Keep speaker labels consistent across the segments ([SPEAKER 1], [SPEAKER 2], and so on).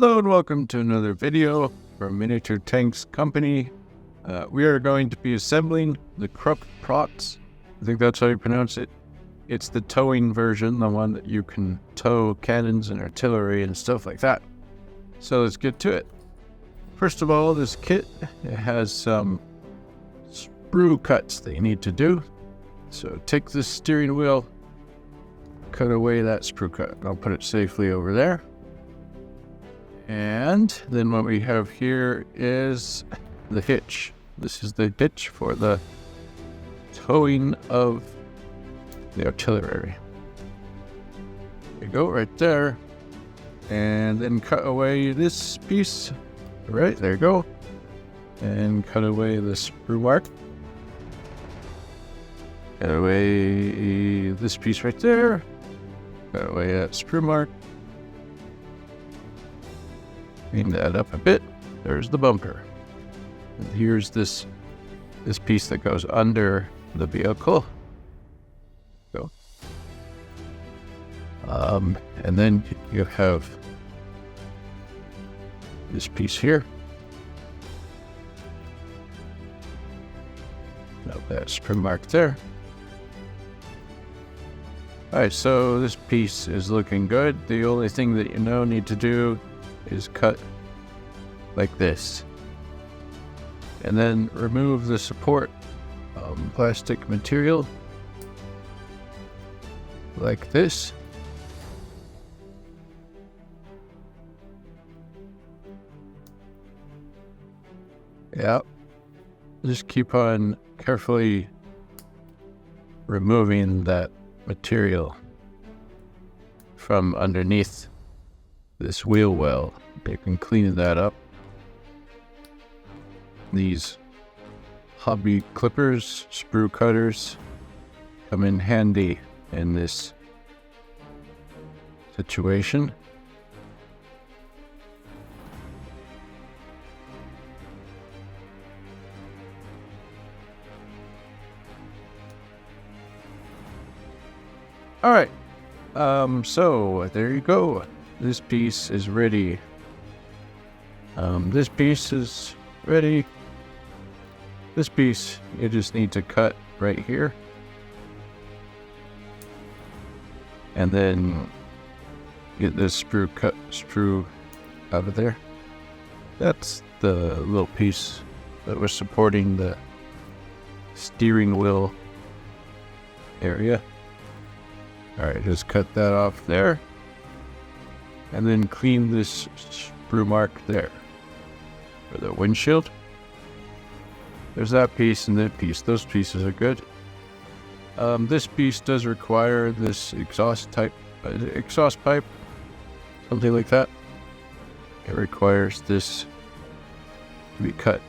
[SPEAKER 1] Hello and welcome to another video from Miniature Tanks Company. We are going to be assembling the Krupp Protze. I think that's how you pronounce it. It's the towing version, the one that you can tow cannons and artillery and stuff like that. So let's get to it. First of all, this kit has some sprue cuts that you need to do. So take this steering wheel, cut away that sprue cut. I'll put it safely over there. And then what we have here is the hitch. This is the hitch for the towing of the artillery. There you go, right there. And then cut away this piece. Right, there you go. And cut away the sprue mark. Cut away this piece right there. Cut away that sprue mark. Clean that up a bit. There's the bumper. And here's this piece that goes under the vehicle. Go. And then you have this piece here. Now that sprue mark there. Alright, so this piece is looking good. The only thing that you now need to do is cut like this, and then remove the support plastic material like this. Yeah, just keep on carefully removing that material from underneath this wheel well. You can clean that up. These hobby clippers, sprue cutters, come in handy in this situation. All right, so there you go. This piece is ready. This piece is ready. This piece, you just need to cut right here. And then get this sprue out of there. That's the little piece that was supporting the steering wheel area. Alright, just cut that off there. And then clean this sprue mark there for the windshield. There's that piece and that piece. Those pieces are good. This piece does require this exhaust pipe, something like that. It requires this to be cut.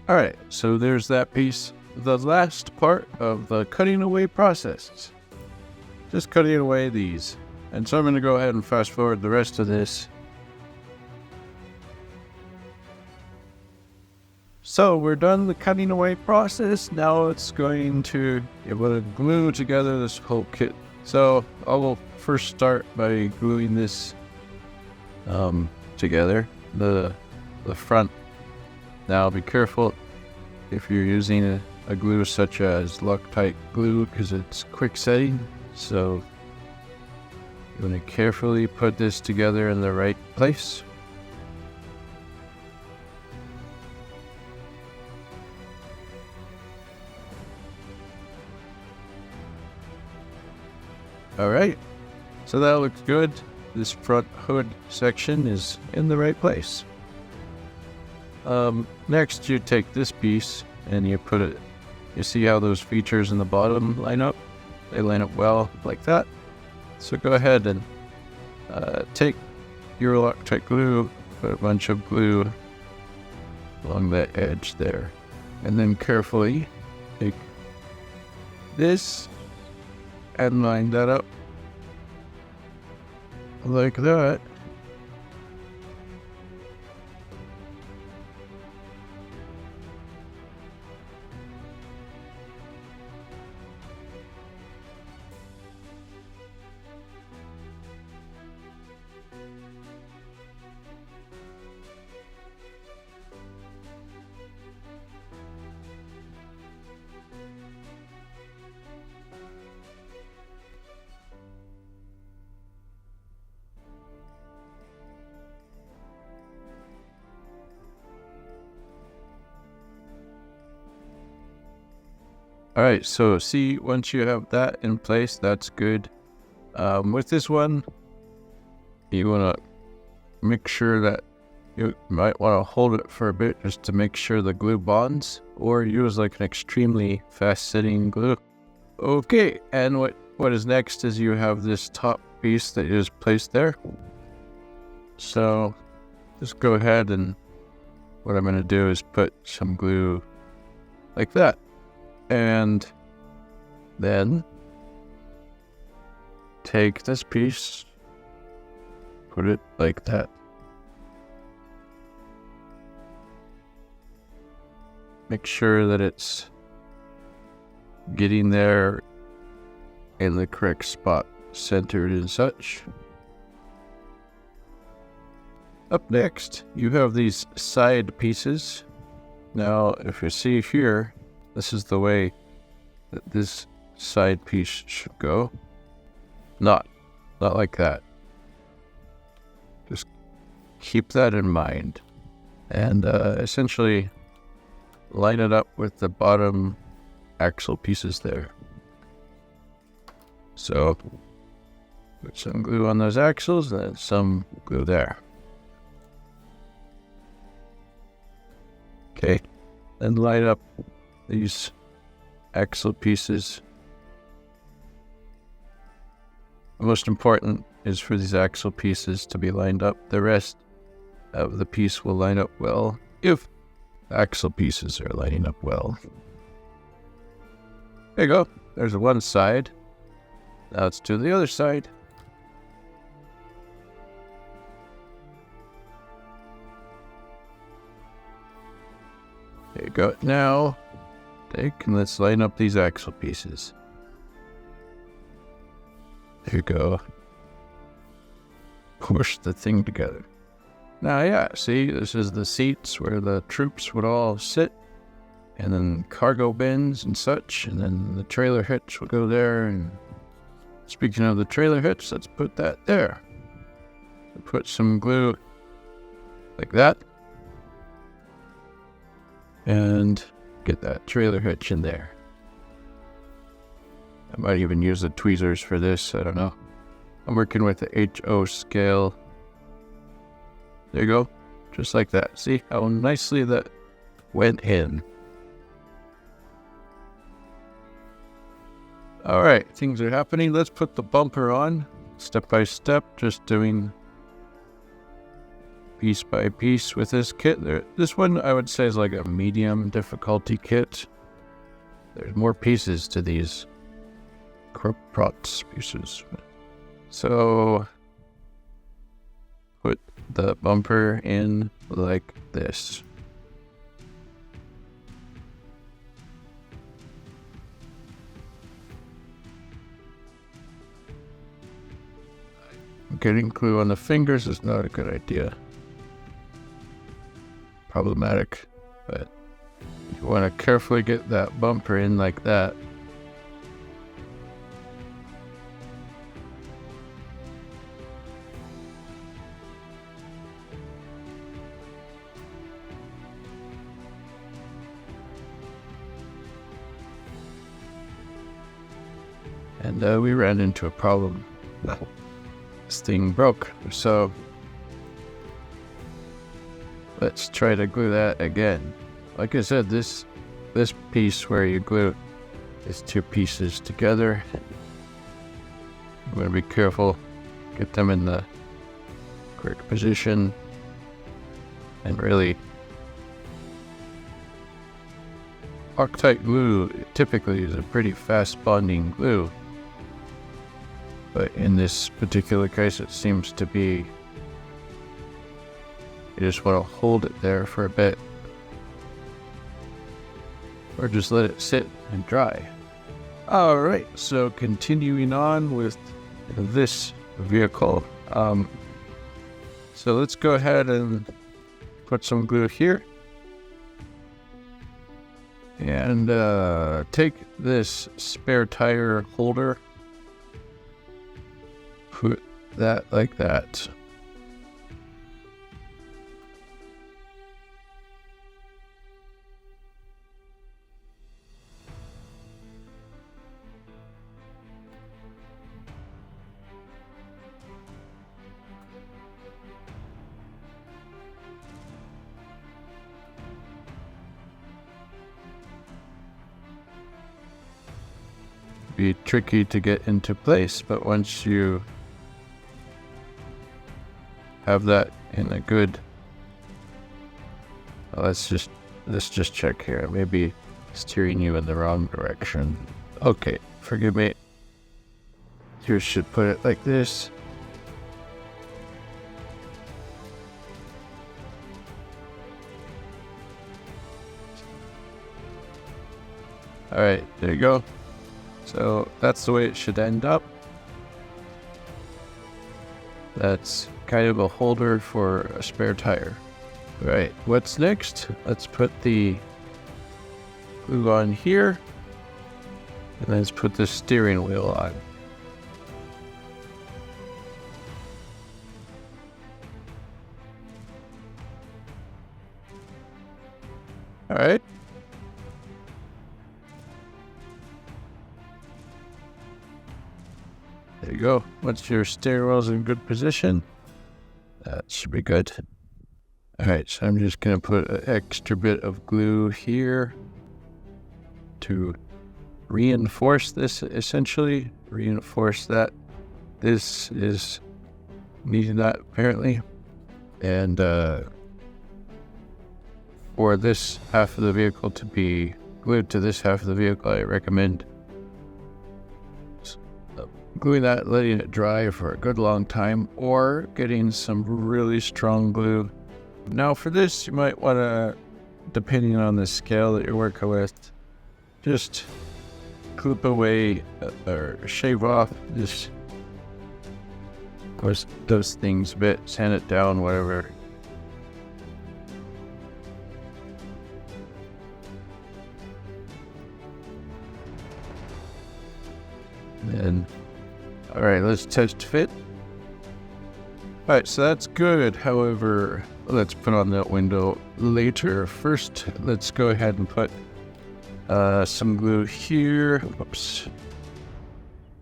[SPEAKER 1] Alright, so there's that piece. The last part of the cutting away process. Just cutting away these. And so I'm going to go ahead and fast forward the rest of this. So we're done the cutting away process. Now it's going to glue together this whole kit. So I will first start by gluing this together. The front. Now be careful if you're using a glue such as Loctite glue, because it's quick setting. So you want to carefully put this together in the right place. Alright, so that looks good. This front hood section is in the right place. Next you take this piece and you put it, you see how those features in the bottom line up? They line up well like that. So go ahead and take your Loctite glue, put a bunch of glue along that edge there, and then carefully take this and line that up like that. All right, so see, once you have that in place, that's good. With this one, you want to make sure that you might want to hold it for a bit just to make sure the glue bonds, or use like an extremely fast setting glue. Okay, and what is next is you have this top piece that you just placed there. So just go ahead, and what I'm going to do is put some glue like that. And then take this piece, put it like that. Make sure that it's getting there in the correct spot, centered and such. Up next, you have these side pieces. Now, if you see here, this is the way that this side piece should go. Not like that. Just keep that in mind. And essentially line it up with the bottom axle pieces there. So put some glue on those axles and then some glue there. Okay, then line up these axle pieces. The most important is for these axle pieces to be lined up. The rest of the piece will line up well if the axle pieces are lining up well. There you go. There's one side. Now let's do the other side. There you go. Now, take and let's line up these axle pieces. There you go. Push the thing together. Now, yeah, see, this is the seats where the troops would all sit, and then cargo bins and such, and then the trailer hitch will go there. And speaking of the trailer hitch, let's put that there. Put some glue like that. And get that trailer hitch in there. I might even use the tweezers for this, I don't know. I'm working with the HO scale. There you go, just like that. See how nicely that went in. Alright, things are happening. Let's put the bumper on, step by step, just doing piece by piece with this kit. This one I would say is like a medium difficulty kit. There's more pieces to these Krupp Protze pieces. So put the bumper in like this. Getting glue on the fingers is not a good idea. Problematic, but you want to carefully get that bumper in like that. And we ran into a problem. This thing broke, so let's try to glue that again. Like I said, this piece where you glue these two pieces together, I'm going to be careful, get them in the correct position, and really Loctite glue typically is a pretty fast bonding glue, but in this particular case it seems to be you just want to hold it there for a bit, or just let it sit and dry. Alright, so continuing on with this vehicle, so let's go ahead and put some glue here. And take this spare tire holder, put that like that. Be tricky to get into place, but once you have that in a good, let's just check here. Maybe steering you in the wrong direction. Okay, forgive me. You should put it like this. All right, there you go. So that's the way it should end up. That's kind of a holder for a spare tire. Right, what's next? Let's put the glue on here, and let's put the steering wheel on. All right. There you go. Once your steering wheel's in good position, that should be good. Alright, so I'm just going to put an extra bit of glue here to reinforce this, essentially. Reinforce that this is needing that, apparently. And for this half of the vehicle to be glued to this half of the vehicle, I recommend gluing that, letting it dry for a good long time, or getting some really strong glue. Now for this, you might want to, depending on the scale that you're working with, just clip away or shave off this, of course, those things a bit, sand it down, whatever. And alright, let's test fit. Alright, so that's good. However, let's put on that window later. First, let's go ahead and put some glue here. Whoops.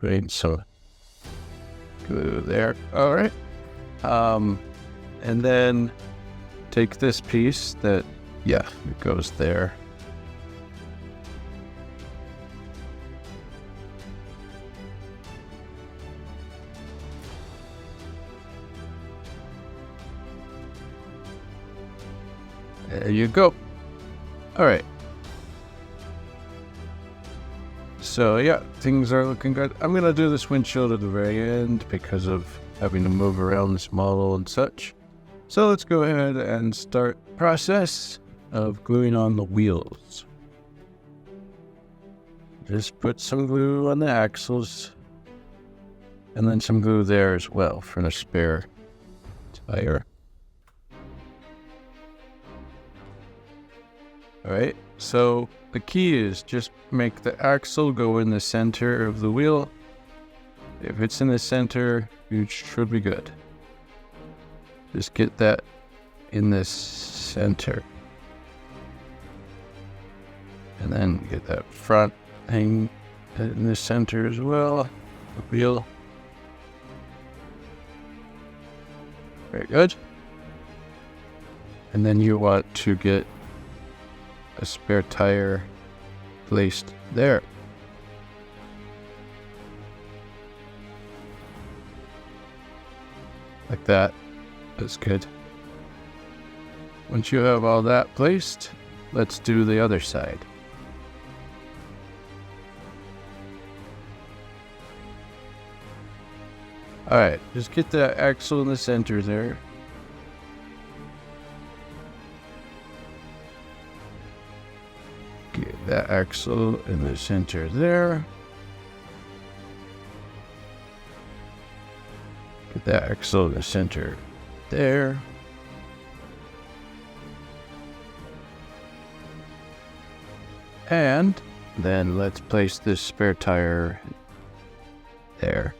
[SPEAKER 1] Putting some glue there. Alright. And then take this piece that, yeah, it goes there. There you go. All right. So yeah, things are looking good. I'm going to do this windshield at the very end because of having to move around this model and such. So let's go ahead and start the process of gluing on the wheels. Just put some glue on the axles and then some glue there as well for the spare tire. Alright, so the key is just make the axle go in the center of the wheel. If it's in the center, you should be good. Just get that in the center. And then get that front thing in the center as well. The wheel. Very good. And then you want to get a spare tire placed there. Like that. That's good. Once you have all that placed, let's do the other side. Alright, just get the axle in the center there. Get that axle in the center there. Get that axle in the center there. And then let's place this spare tire there.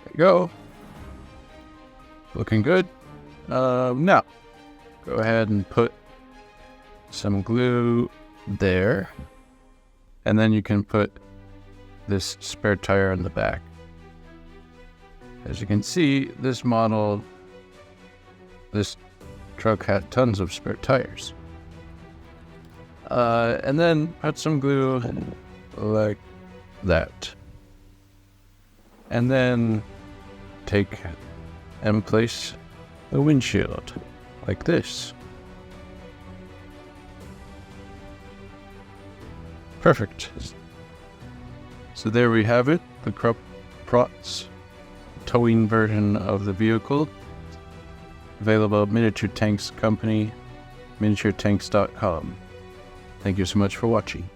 [SPEAKER 1] There you go. Looking good. Now, go ahead and put some glue there. And then you can put this spare tire on the back. As you can see, this truck had tons of spare tires. And then put some glue like that. And then take and place the windshield like this. Perfect. So there we have it, the Krupp Protze towing version of the vehicle. Available at Miniature Tanks Company, miniaturetanks.com. Thank you so much for watching.